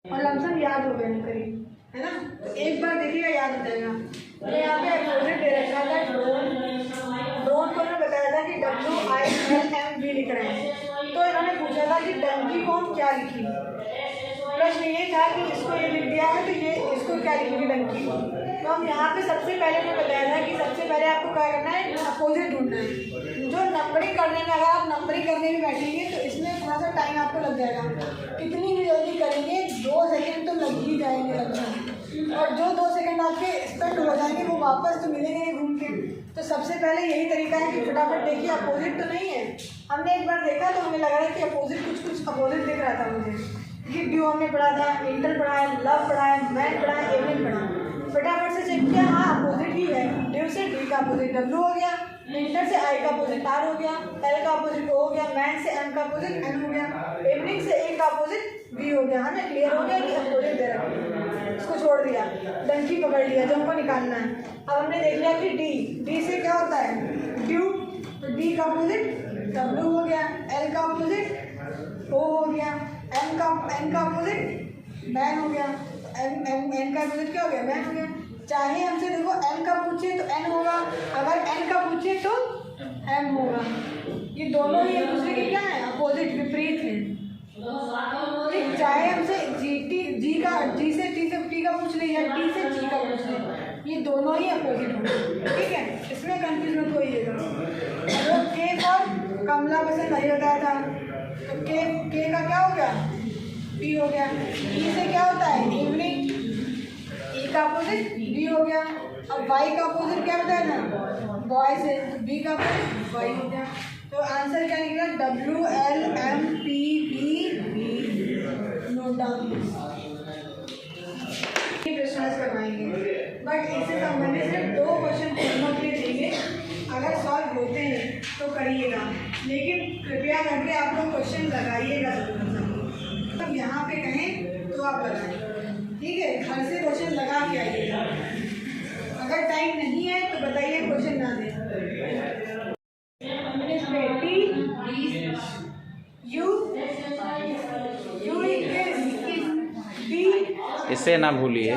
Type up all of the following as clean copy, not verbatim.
और लमसम याद हो गए करीब, है ना। तो एक बार देखिएगा याद हो जाएगा। तो यहाँ पे अपोजिट दे रखा था ड्रोन को मैं बताया था कि WILMV लिख रहे हैं। तो इन्होंने पूछा था कि डंकी को हम क्या लिखी। प्रश्न ये था कि इसको ये लिख दिया है तो ये इसको क्या लिखेंगे डंकी को। तो हम यहाँ पे सबसे पहले मैं बताया था कि सबसे पहले आपको क्या करना है, अपोजिट ढूंढना है। जो नंबरिंग करने में, अगर आप नंबरिंग करने में बैठेंगे तो इसमें थोड़ा सा टाइम आपको लग जाएगा। कितनी भी जल्दी करेंगे 2 सेकंड तो लग ही जाएंगे लगभग, और जो 2 सेकंड आपके स्पेंड हो जाएंगे वो वापस तो मिलेंगे नहीं घूम के। तो सबसे पहले यही तरीका है कि फटाफट देखिए अपोजिट तो नहीं है। हमने एक बार देखा तो हमें लगा रहा कि अपोजिट कुछ अपोजिट दिख रहा था मुझे कि ड्यू हमने पढ़ा था, इंटर पढ़ा है, लव पढ़ा है, मैन पढ़ा है, एवनिंग पढ़ा। फटाफट से चेक किया, हाँ अपोजिट ही है। ड्यू से डी का अपोजिट डब्ल्यू हो गया, इंटर से आई का अपोजिट आर हो गया, एल का अपोजिट ओ हो गया, मैन से एम का अपोजिट एन हो गया, एवनिंग से ए का अपोजिट बी हो गया। हमें क्लियर हो गया कि अपोजिट दे रखा है, इसको छोड़ दिया, डंकी पकड़ लिया जो हमको निकालना है। अब हमने देख लिया कि डी से क्या होता है ड्यू, तो डी का अपोजिट डब्ल्यू हो गया, एल का अपोजिट ओ हो गया, एन का अपोजिट मैन हो गया, एन का अपोजिट क्या हो गया मैन हो गया। चाहे हमसे देखो एन का पूछे तो एन होगा, अगर एन का पूछे तो एम होगा। ये दोनों ही एक दूसरे के क्या है अपोजिट, विपरीत है। चाहे हमसे जी से टी का पूछ ले या टी से जी का पूछ ले, ये दोनों ही अपोजिट होंगे, ठीक है। इसमें कंफ्यूज मत होइएगा। तो के और कमला पसंद नहीं बताया था, तो के का क्या हो गया पी हो गया। ई से क्या होता है इवनिंग, ई का अपोजिट बी हो गया। अब वाई का अपोजिट क्या बताया था बॉय से, तो बी का अपोजिट वाई हो गया। तो आंसर क्या निकला WLMPBB। नोट डाउन प्रश्न करवाएंगे, बट इससे संबंधित सिर्फ 2 क्वेश्चन पूछने के लिए देंगे। अगर सॉल्व होते हैं तो करिएगा, लेकिन कृपया करके आप लोग क्वेश्चन लगाइएगा जरूर। तब यहाँ पे कहें तो आप लगाएं, ठीक है। घर से क्वेश्चन लगा के आइएगा। अगर टाइम नहीं है तो बताइए क्वेश्चन ना दें। इसे ना भूलिए।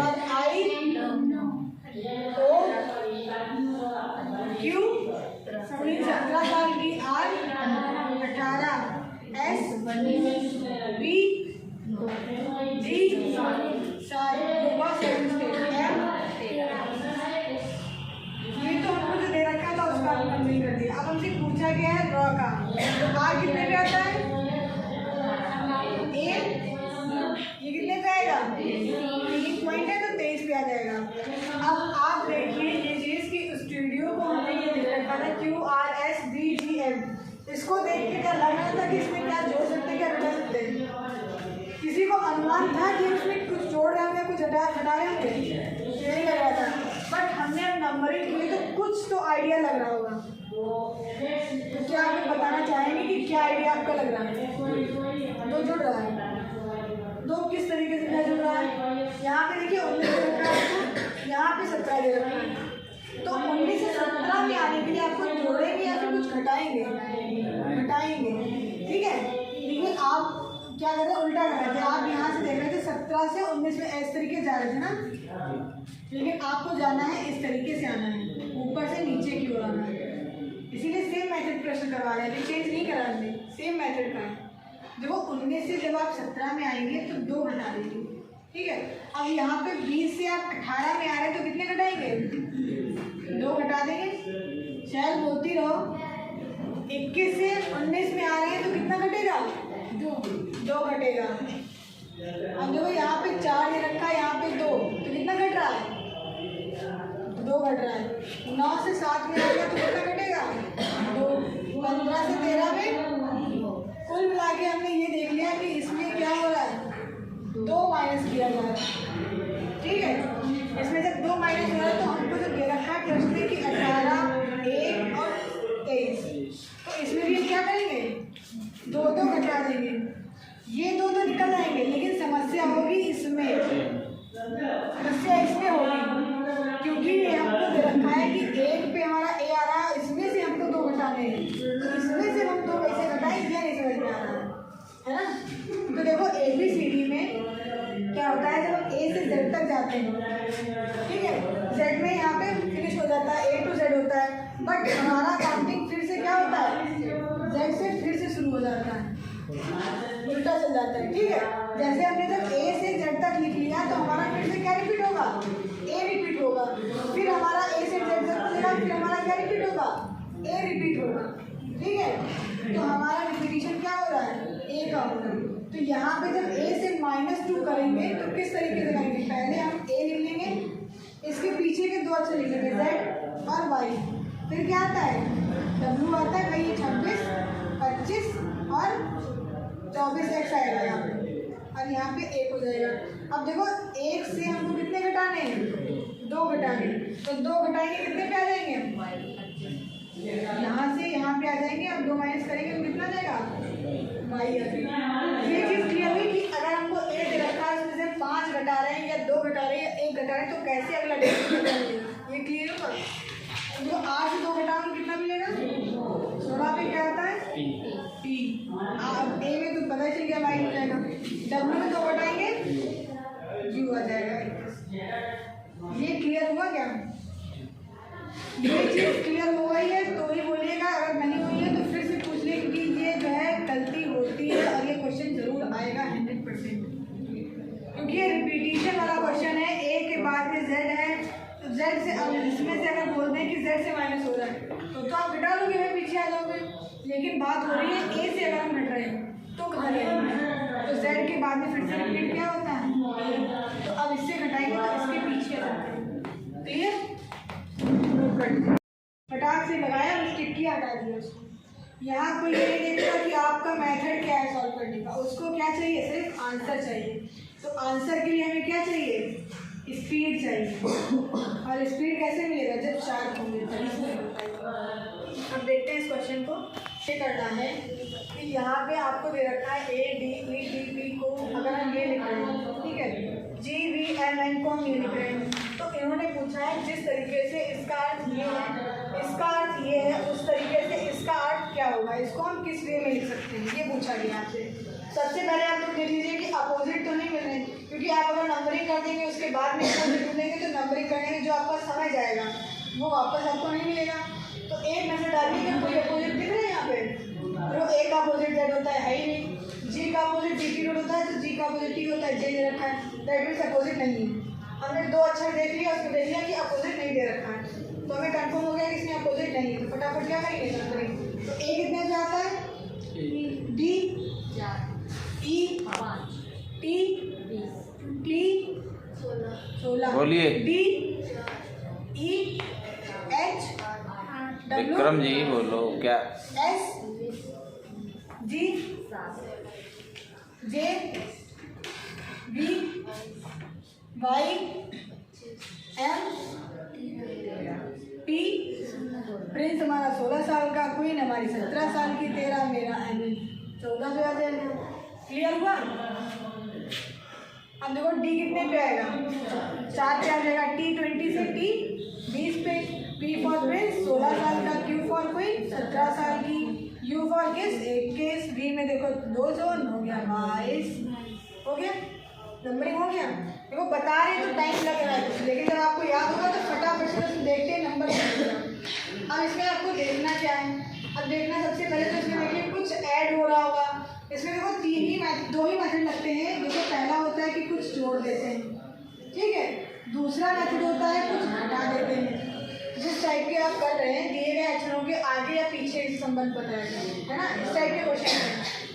अब हमसे पूछा गया है रॉ का, तो आर कितने पे आता है ए, ये कितने पे आएगा 3 पॉइंट है तो 23 पे आ जाएगा। अब आप देखिए ये चीज की स्टूडियो को हमने ये लिख रखा था QRSDGM। इसको देख के क्या लग रहा था कि इसमें क्या जोड़ सकते क्या घटा सकते हैं। किसी को अनुमान था कि इसमें कुछ जोड़ रहे होंगे कुछ घटा रहे होंगे, यही लग रहा था। बट हमने नंबरिंग की तो कुछ तो आइडिया लग रहा होगा। तो क्या आप बताना चाहेंगे कि क्या आइडिया आपका लग रहा है। 2 जुड़ रहा है, 2 किस तरीके से क्या जुड़ रहा है। यहाँ पे देखिए 19 दे रखा है, यहाँ पे 17 दे रखा है। तो 19 से 17 में आने के लिए आपको जोड़ेंगे या फिर कुछ घटाएंगे, ठीक है। लेकिन आप क्या कर रहे हैं उल्टा कर रहे थे। आप यहाँ से देख रहे थे 17 से 19 में इस तरीके जा रहे थे ना, लेकिन आपको जाना है इस तरीके से आना है, ऊपर से नीचे की ओर आना है। इसीलिए सेम मेथड प्रश्न करवा रहे हैं, चेंज नहीं करा रहे, सेम मेथड का है। देखो 19 से जब आप 17 में आएंगे तो 2 घटा देंगे, ठीक है। अब यहाँ पे 20 से आप 18 में आ रहे हैं तो कितने घटाएंगे 2 घटा देंगे, शायद बोलती रहो। 21 से 19 में आ रहे हैं तो कितना घटेगा 2 घटेगा। अब देखो यहाँ पे 4 दे रखा है, यहाँ पे 2, तो कितना घट रहा है 2 घट रहा है। 9 से 7 में आ गया तो कितना घटेगा 2। 15 से 13 में कुल मिला के हमने ये देख लिया कि इसमें क्या हो रहा है 2 माइनस किया जा रहा है, ठीक है। इसमें जब 2 माइनस हो रहा है तो हमको जो दे रखा है प्रश्न में कि 18, 1 और 23, तो इसमें भी क्या करेंगे 2 घटा देंगे। ये 2 तो निकल जाएंगे, लेकिन समस्या होगी इसमें, समस्या इसमें होगी क्योंकि ये हमको दे रखा है कि 1 पे हमारा ए आ रहा है, इसमें से हमको 2 घटाने हैं, तो इसमें से हम 2 कैसे घटाएं ये नहीं समझ में आ रहा है ना। तो देखो ABCD में क्या जाते हैं, ठीक है। Z में यहाँ पे फिनिश हो जाता है, A to Z होता है, बट हमारा काउंटिंग फिर से क्या होता है, Z से फिर से शुरू हो जाता है, उल्टा चल जाता है, ठीक है। जैसे हमने जब A से Z तक लिख लिया तो हमारा फिर से क्या रिपीट होगा, A रिपीट होगा, फिर हमारा A से Z तक मिलेगा, फिर हमारा क्या रिपीट होगा, A रिपीट होगा, ठीक है। तो हमारा रिपीटिशन क्या हो रहा है, A का हो रहा है। तो यहाँ पे जब A से -2 करेंगे तो किस तरीके से करेंगे, पहले हम A लिख लेंगे, इसके पीछे के दो अक्षर लिख लेंगे Z और Y, फिर क्या आता है W आता है, भाई 26, 25 और 24x आएगा यहाँ पे, और यहाँ पे 1 हो जाएगा। अब देखो 1 से हमको कितने घटाने हैं, 2 घटाने, तो 2 घटाएंगे कितने पे आ जाएंगे, यहाँ से यहाँ पे आ जाएंगे। अब 2 माइनस करेंगे तो कितना जाएगा, y आ जाएगा। ये चीज़ क्लियर हुई कि अगर हमको A दे रखा है उसमें से 5 घटा रहे हैं या 2 घटा रहे हैं या 1 घटा रहे हैं तो कैसे अगला डेसिमल घटाएंगे, ये क्लियर हुआ। जो 8 से 2 घटाओगे कितना मिलेगा, 16 पे क्या आता है P, अब A में तो पता ही चल गया y हो जाएगा, W में 2 घटाएंगे U आ जाएगा। ये क्लियर हुआ क्या, ये चीज़ क्लियर हो गई है तो ही बोलिएगा, अगर नहीं हुई है तो फिर से पूछ लें, क्योंकि ये जो है गलती होती है और ये क्वेश्चन जरूर आएगा 100%, क्योंकि ये रिपीटिशन वाला क्वेश्चन है। A के बाद में Z है तो Z से, अब इसमें से अगर बोल दें कि Z से माइनस हो रहा है तो आप घटा लोगे, मैं पीछे आ जाओगे, लेकिन बात हो रही है A से अगर हम घट रहे हैं तो कहाँ जाएंगे, तो Z के बाद में फिर से रिपीट क्या होता है, तो अब इससे घटाएंगे तो इसके पीछे आ जाते हैं, क्लियर। फटाक से लगाया और टिक्की हटा दिया उसको। यहाँ कोई ये नहीं देखा कि आपका मेथड क्या है सॉल्व करने का, उसको क्या चाहिए, सिर्फ आंसर चाहिए। तो आंसर के लिए हमें क्या चाहिए, स्पीड चाहिए, और स्पीड कैसे मिलेगा, जब शार्प होंगे तभी। अब देखते हैं इस क्वेश्चन को, ये करना है कि यहाँ पे आपको दे रखा है A D E D P को अगर हम ये लिख रहे हैं, ठीक है, G V M N को हम ये लिख रहे हैं, तो इन्होंने पूछा है जिस तरीके से इसका अर्थ ये है, इसका अर्थ ये है, उस तरीके से इसका अर्थ क्या होगा, इसको हम किस वे में लिख सकते हैं, ये पूछा गया आपसे। सबसे पहले आप लोग देख लीजिए कि अपोजिट तो नहीं मिल रहे, क्योंकि आप अगर नंबरिंग कर देंगे उसके बाद में अपोजिट ढूंढेंगे तो नंबरिंग करने में जो आपका समय जाएगा वो वापस आपको नहीं मिलेगा। तो एक नजर डालिए कि कोई अपोजिट दिख रहे हैं यहाँ पे, तो A का अपोजिट Z होता है ही नहीं, G का अपोजिट DT होता है तो G का अपोजिट T होता है, J दे रखा है, दैट मीन्स अपोजिट नहीं है। हमने 2 अक्षर देख लिया, उसमें देख लिया कि अपोजिट नहीं दे रखा है, तो हमें कंफर्म हो गया कि इसमें अपोजिट नहीं है, तो फटाफट क्या करेंगे नंबरिंग। तो A कितने पे आता है, D E T 16 बोलिए, D E H W Vikram ji बोलो क्या, S G J B Y M P। Prince हमारा 16 साल का, क्वीन हमारी 17 साल की, 13 मेरा एमिन 14 पे आ जाएगा। क्लियर हुआ। अब देखो डी कितने पे आएगा, 4 पे आ जाएगा, T 20 से T 20 पे, P फॉर प्रिंस 16 साल का, Q फॉर क्वीन 17 साल की, U फॉर किस 21, V में देखो 2 जोन हो गया 22, हो गया नंबरिंग हो गया। देखो बता रहे तो टाइम लग रहा है, लेकिन जब आपको याद होगा तो फटाफट से देखते नंबर। अब इसमें आपको देखना क्या है, अब देखना सबसे पहले तो इसमें देखिए कुछ ऐड हो रहा होगा, इसमें देखो 2 ही मेथड लगते हैं। देखो पहला होता है कि कुछ जोड़ देते हैं, ठीक है, दूसरा मेथड होता है कुछ घटा देते हैं। जिस टाइप के आप कर रहे हैं, दिए गए अक्षरों के आगे या पीछे इस संबंध बताया गया है ना, इस टाइप के क्वेश्चन है।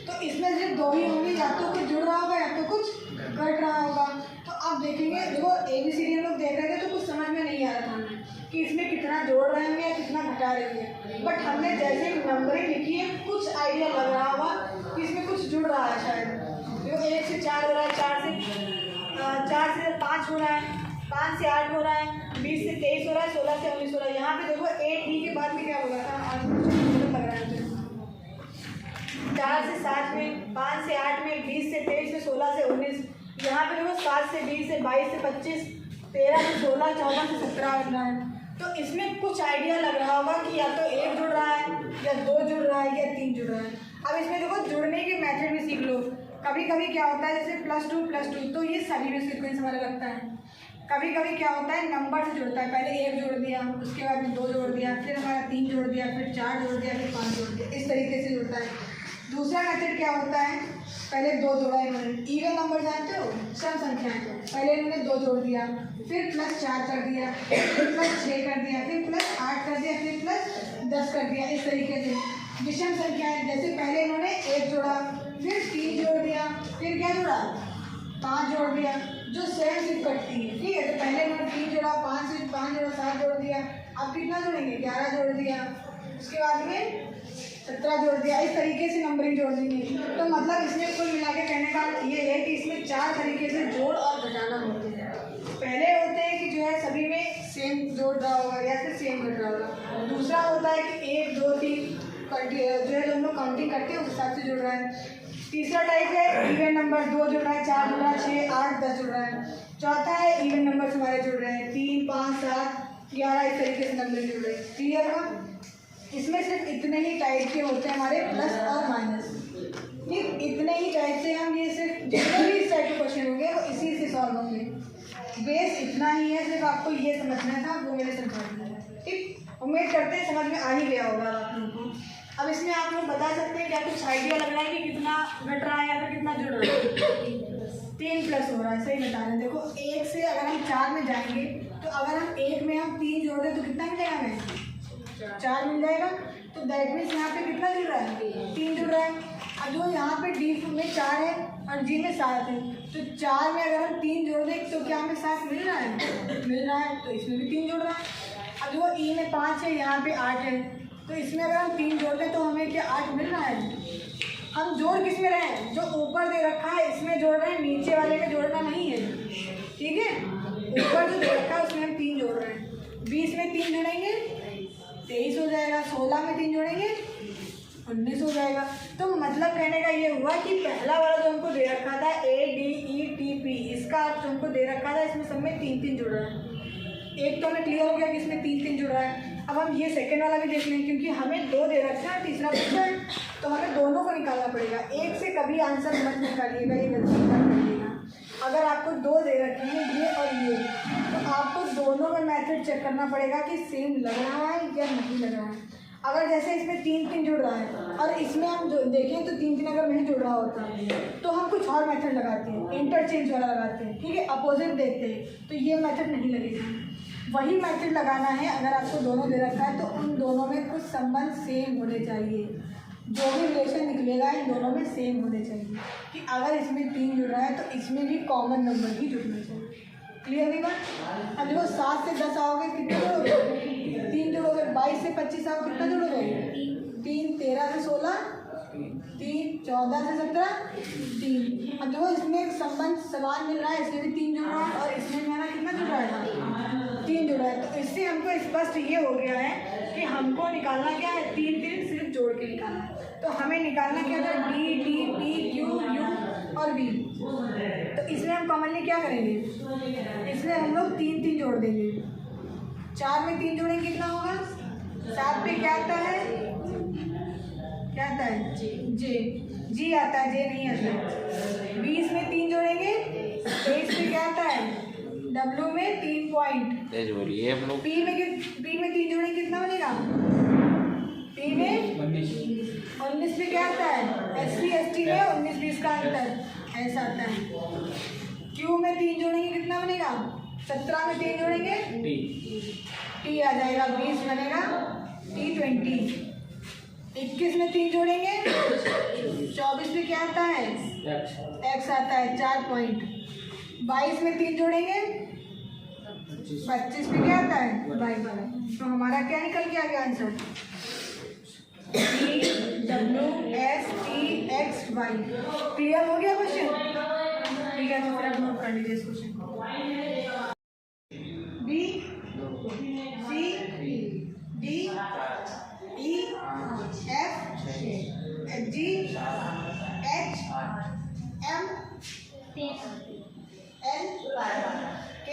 तो इसमें सिर्फ 2 ही होंगे, या तो कुछ जुड़ रहा होगा या तो कुछ घट रहा होगा। तो आप देखेंगे, देखो ABCD हम लोग देख रहे थे तो कुछ समझ में नहीं आ रहा था हमें कि इसमें कितना जोड़ रहे होंगे या कितना घटा रहे होंगे, बट हमने जैसे नंबरिंग लिखी है कुछ आइडिया लग रहा होगा कि इसमें कुछ जुड़ रहा है शायद। देखो 1 से 4 हो रहा है, 4 से 5 हो रहा है, 5 से 8 हो रहा है, 20 से 23 हो रहा है, 16 से 19 हो रहा है। यहाँ पे देखो 8D के बाद में क्या होगा था, आज मुझे लग रहा है 4 से 7 में, 5 से 8 में, 20 से 23 में, 16 से 19। यहाँ पे देखो 7 से 20 से 22 से 25, 13 से 16, 14 से 17 बन रहा है। तो इसमें कुछ आइडिया लग रहा होगा कि या तो 1 जुड़ रहा है या 2 जुड़ रहा है या 3 जुड़ रहा है। अब इसमें देखो जुड़ने के मेथड भी सीख लो। कभी कभी क्या होता है जैसे +2 +2, तो ये सभी में सीक्वेंस हमारा लगता है, कभी कभी क्या होता है नंबर से जुड़ता है, पहले 1 जोड़ दिया, उसके बाद में 2 जोड़ दिया, फिर हमारा 3 जोड़ दिया, फिर 4 जोड़ दिया, फिर 5 जोड़ दिया, इस तरीके से जुड़ता है। दूसरा मेथड क्या होता है, पहले 2 जोड़ा इन्होंने, इवन नंबर जानते हो, सम संख्याएं, पहले इन्होंने 2 जोड़ दिया, फिर +4 कर दिया, फिर +6 कर दिया, फिर +8 कर दिया, फिर +10 कर दिया, इस तरीके से विषम संख्याएं। जैसे पहले इन्होंने 1 जोड़ा, फिर 3 जोड़ दिया, फिर क्या जोड़ा, 5 जोड़ दिया, जो सेम सिर्फ कटती है, ठीक है। तो पहले इन्होंने 3 जोड़ा, 5 जोड़ा, 7 जोड़ दिया, अब कितना जोड़ेंगे, 11 जोड़ दिया, उसके बाद में 17 जोड़ दिया, इस तरीके से नंबरिंग जोड़ देंगे। तो मतलब इसमें कुल मिला के कहने का ये है कि इसमें 4 तरीके से जोड़ और घटाना होते हैं। पहले होते हैं कि जो है सभी में सेम जोड़ रहा होगा या फिर सेम घट रहा होगा। दूसरा होता है कि 1 2 3 जो है हम लोग काउंटिंग करते हैं उस हिसाब से जुड़ रहा है। तीसरा टाइप है इवन नंबर, 2 जुड़ रहा है, 4 जुड़ रहा है, 6 8 10 जुड़ रहा है। चौथा है इवन नंबर हमारे जुड़ रहे हैं, 3 5 7 11, इस तरीके से नंबर जुड़ रहे हैं। क्लियर हुआ? इसमें सिर्फ इतने ही टाइप के होते हैं हमारे प्लस और माइनस, ठीक। इतने ही टाइप से हम ये सिर्फ जितने भी इस टाइप के क्वेश्चन होंगे वो इसी से सॉल्व होंगे। बेस इतना ही है, सिर्फ आपको ये समझना था, वो मैंने समझा दिया, ठीक। उम्मीद करते हैं समझ में आ ही गया होगा आप लोगों को। अब इसमें आप लोग बता सकते हैं क्या कुछ आइडिया लग रहा है कि कितना घट रहा है या फिर कितना जुड़ रहा है? 3 प्लस हो रहा है, सही बता रहे हैं। देखो 1 से अगर हम 4 में जाएंगे तो अगर हम 1 में हम 3 जोड़ दें तो कितना मिलेगा हमें? 4 मिल जाएगा। तो दैट मीन्स यहाँ पे कितना जुड़ रहा है? 3 जुड़ रहा है। अब जो यहाँ पे डी में 4 है और जी में 7 है, तो 4 में अगर हम 3 जोड़ दें तो क्या हमें 7 मिल रहा है? मिल रहा है। तो इसमें भी 3 जुड़ रहा है। अब जो ई में 5 है, यहाँ पे 8 है, तो इसमें अगर हम 3 जोड़ दें तो हमें क्या 8 मिल रहा है? हम जोड़ किस में रहे हैं? जो ऊपर दे रखा है इसमें जोड़ रहे हैं, नीचे वाले में जोड़ना नहीं है, ठीक है। ऊपर जो दे रखा है उसमें हम 3 जोड़ रहे हैं। 20 में 3 जोड़ेंगे 23 हो जाएगा, 16 में 3 जोड़ेंगे 19 हो जाएगा। तो मतलब कहने का ये हुआ कि पहला वाला जो हमको दे रखा था ADETP, इसका अर्थ हमको दे रखा था, इसमें सब में 3 जुड़ रहा है। एक तो हमें क्लियर हो गया कि इसमें 3 जुड़ रहा है। अब हम ये सेकंड वाला भी देख लें, क्योंकि हमें 2 दे रखा है, तीसरा बच्चा है, तो हमें दोनों को निकालना पड़ेगा। एक से कभी आंसर मत निकालिएगा, ये गलती मत करिएगा। अगर आपको 2 दे रखे हैं ये और ये, तो आपको दोनों का मेथड चेक करना पड़ेगा कि सेम लग रहा है या नहीं लग रहा है। अगर जैसे इसमें 3 जुड़ रहा है और इसमें हम जो देखें तो 3 अगर नहीं जुड़ रहा होता तो हम कुछ और मेथड लगाते हैं, इंटरचेंज वाला लगाते हैं, ठीक है, अपोजिट देखते हैं, तो ये मेथड नहीं लगेगा। वही मेथड लगाना है। अगर आपको दोनों दे रखा है तो उन दोनों में कुछ संबंध सेम होने चाहिए, जो भी रिलेशन निकलेगा इन दोनों में सेम होने चाहिए। कि अगर इसमें 3 जुड़ रहा है तो इसमें भी कॉमन नंबर ही जुड़ना चाहिए। क्लियर नहीं बात? अब देखो 7 से 10 आओगे कितने जोड़ोगे? 3 जोड़ोगे। 22 से 25 आओ कितना जोड़ोगे? 3। 13 से 16 3। 14 से 17 3। अब देखो इसमें एक संबंध समान मिल रहा है, इसमें भी 3 जुड़ रहा है और इसमें हमारा कितना जुड़ रहा है? 3 जुड़ा है। तो इससे हमको स्पष्ट ये हो गया है कि हमको निकालना क्या है? 3 सिर्फ जोड़ के निकालना है। तो हमें निकालना क्या था? D D P Q U और V। तो इसमें हम कॉमनली क्या करेंगे? इसमें हम लोग 3 जोड़ देंगे। 4 में 3 जोड़ेंगे कितना होगा? 7 पे क्या आता है? क्या आता है? G आता है, J नहीं आता है। 20 में 3 जोड़ेंगे 23 पे क्या आता है? W में 3 पॉइंट। तेज बोलिए हम लोग। P में 3 जोड़ेंगे कितना बनेगा? P में 19 पे क्या आता है? SC ST में 19-20 का अंतर ऐसा आता है। Q में 3 जोड़ेंगे कितना बनेगा? 17 में 3 जोड़ेंगे T आ जाएगा, 20 बनेगा T20। 21 में 3 जोड़ेंगे 24 पे क्या आता है? X आता है 4 पॉइंट। 22 में 3 जोड़ेंगे 25 पे क्या आता है? 22। तो हमारा क्या निकल के आ गया answer? T W S T X Y। Clear हो गया क्वेश्चन? ठीक है, तो फिर आप नोट कर लीजिए इस क्वेश्चन को। B C D E F G H M N K।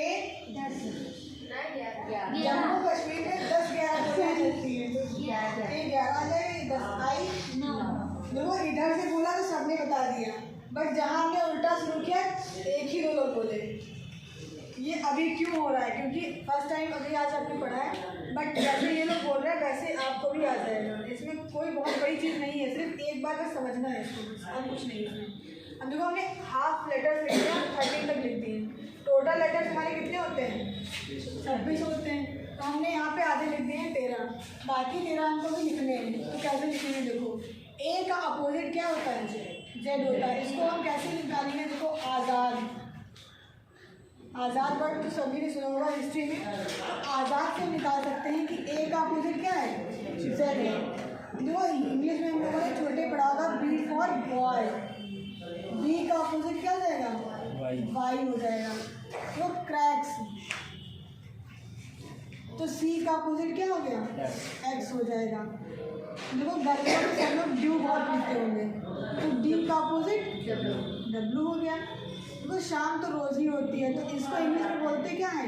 Jammu Kashmir में 10-11 चलती है, 11 आ जाए 10 आई। देखो इधर से बोला तो सबने बता दिया, बट जहाँ हमने उल्टा शुरू किया एक ही 2 लोग बोले। ये अभी क्यों हो रहा है, क्योंकि फर्स्ट टाइम अभी आज आपने पढ़ा है, बट जैसे ये लोग बोल रहे हैं वैसे आपको भी आ जाएगा। इसमें कोई बहुत बड़ी चीज़ नहीं है, सिर्फ एक बार बस समझना है इसको, बस और कुछ नहीं इसमें। अब देखो हमने हाफ लेटर्स लिख दिया, 13 तक लिख दिए। टोटल लेटर्स हमारे कितने होते हैं? 26 होते हैं। तो हमने यहाँ पे आधे लिख दिए हैं 13, बाकी 13 हमको भी लिखने हैं। तो कैसे लिखेंगे? देखो ए का अपोजिट क्या होता है? जेड होता है। इसको हम कैसे निकालेंगे? देखो आज़ाद, आज़ाद वर्ड तो सभी ने सुना होगा हिस्ट्री में। तो आज़ाद से निकाल सकते हैं कि ए का अपोजिट क्या है? जेड है। देखो इंग्लिश में हम लोगों ने छोटे पढ़ा होगा बी फॉर बॉय, बी का अपोजिट क्या हो जाएगा? वाई हो जाएगा। तो क्रैक्स, तो सी का अपोजिट क्या हो गया? एक्स हो जाएगा। देखो गर्मियों में सब लोग ड्यू बहुत पीते होंगे, तो डी का अपोजिट डब्लू हो गया। देखो शाम तो रोज ही होती है, तो इसको इंग्लिश में बोलते क्या है?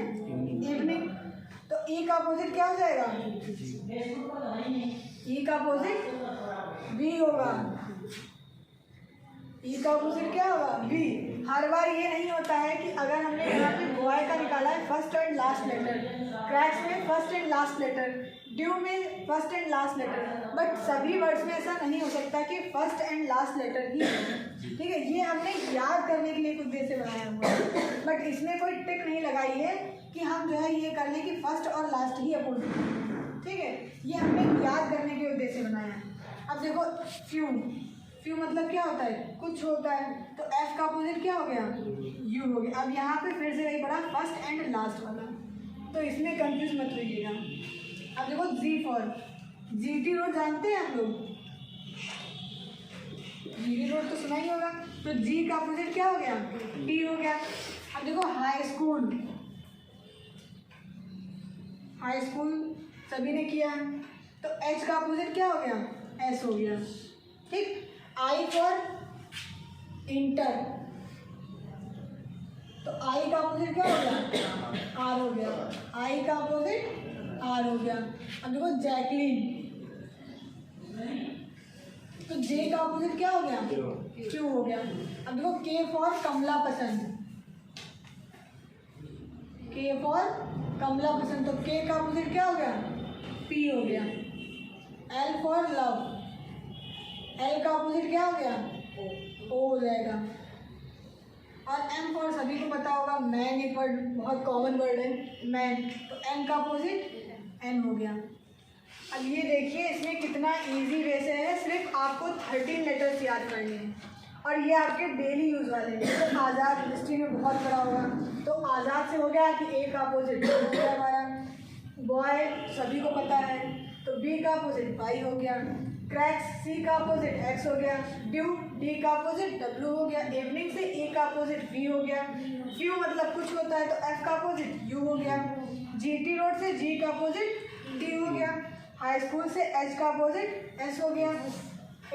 इवनिंग। तो ई का अपोजिट क्या हो जाएगा? ई का अपोजिट वी होगा। ई का अपोजिट क्या होगा? वी। हर बार ये नहीं होता है कि अगर हमने यहाँ पे बॉय का निकाला है first and last letter, cracks में first and last letter, due में first and last letter, but सभी वर्ड्स में ऐसा नहीं हो सकता कि फर्स्ट एंड लास्ट लेटर ही है। ठीक है, ये हमने याद करने के लिए कुछ देर से बनाया हुआ है, बट इसमें कोई ट्रिक नहीं लगाई है कि हम जो है ये कर लें कि फर्स्ट और लास्ट ही अपोजिट है। ठीक है, ये हमने याद करने के उद्देश्य से बनाया है। अब देखो फ्यू, फ्यू मतलब क्या होता है? कुछ होता है। तो एफ का अपोजिट क्या हो गया? यू हो गया। अब यहाँ पे फिर से वही पड़ा फर्स्ट एंड लास्ट वाला, तो इसमें कंफ्यूज मत रहिएगा। अब देखो जी फॉर, जीटी रोड जानते हैं आप लोग? जीटी रोड तो सुना ही होगा। तो जी का अपोजिट क्या हो गया? टी हो गया। अब देखो हाई स्कूल, हाई स्कूल सभी ने किया है, तो एच का अपोजिट क्या हो गया? एस हो गया। ठीक। आई फॉर इंटर, तो आई का अपोजिट क्या हो गया? आर हो गया। आई का अपोजिट आर हो गया। अब देखो जैकलीन, तो जे का अपोजिट क्या हो गया? क्यू हो गया। अब देखो के फॉर कमला पसंद, के फॉर कमला पसंद, तो के का अपोजिट क्या हो गया? पी हो गया। एल फॉर लव, एल का अपोजिट क्या हो गया? ओ हो जाएगा। और एम फॉर सभी को पता होगा मैन, एक वर्ड बहुत कॉमन वर्ड है मैन, तो एम का अपोजिट एन हो गया। अब ये देखिए इसमें कितना इजी वे से है, सिर्फ आपको 13 लेटर्स याद करने हैं और ये आपके डेली यूज़ वाले हैं। तो आज़ाद हिस्ट्री में बहुत बड़ा होगा, तो आज़ाद से हो गया कि ए का अपोजिट हो गया हमारा, बॉय सभी को पता है, तो बी का अपोजिट वाई हो गया, क्रैक्स सी का अपोजिट एक्स हो गया, ड्यू डी का अपोजिट डब्ल्यू हो गया, इवनिंग से ए का अपोजिट वी हो गया, फ्यू मतलब कुछ होता है तो एफ का अपोजिट यू हो गया, जीटी रोड से जी का अपोजिट डी हो गया, हाई स्कूल से एच का अपोजिट एस हो गया,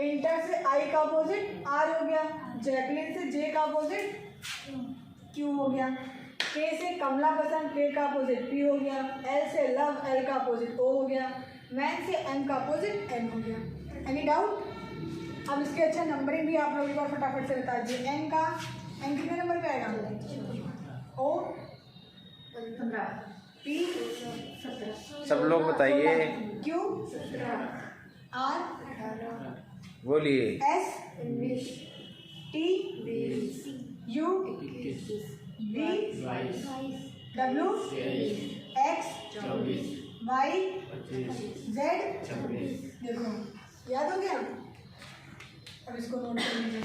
इंटर से आई का अपोजिट आर हो गया, जैकलिन से जे का अपोजिट क्यू हो गया, के से कमला पसंद के का अपोजिट पी हो गया, एल से लव एल का अपोजिट ओ हो गया, मैन से एम का अपोजिट एन हो गया। Any doubt? अब इसके अच्छा नंबरिंग भी आप लोग एक बार फटाफट से बता दीजिए। एन कितने नंबर पे आएगा? ओ 15, पी 17, सब लोग बताइए। क्यू आर 18, बोलिए। S 19, T 20, U 21, V 22, W X 24, Y 25, Z 26। देखो याद हो गया? अब इसको नोट कर लीजिए।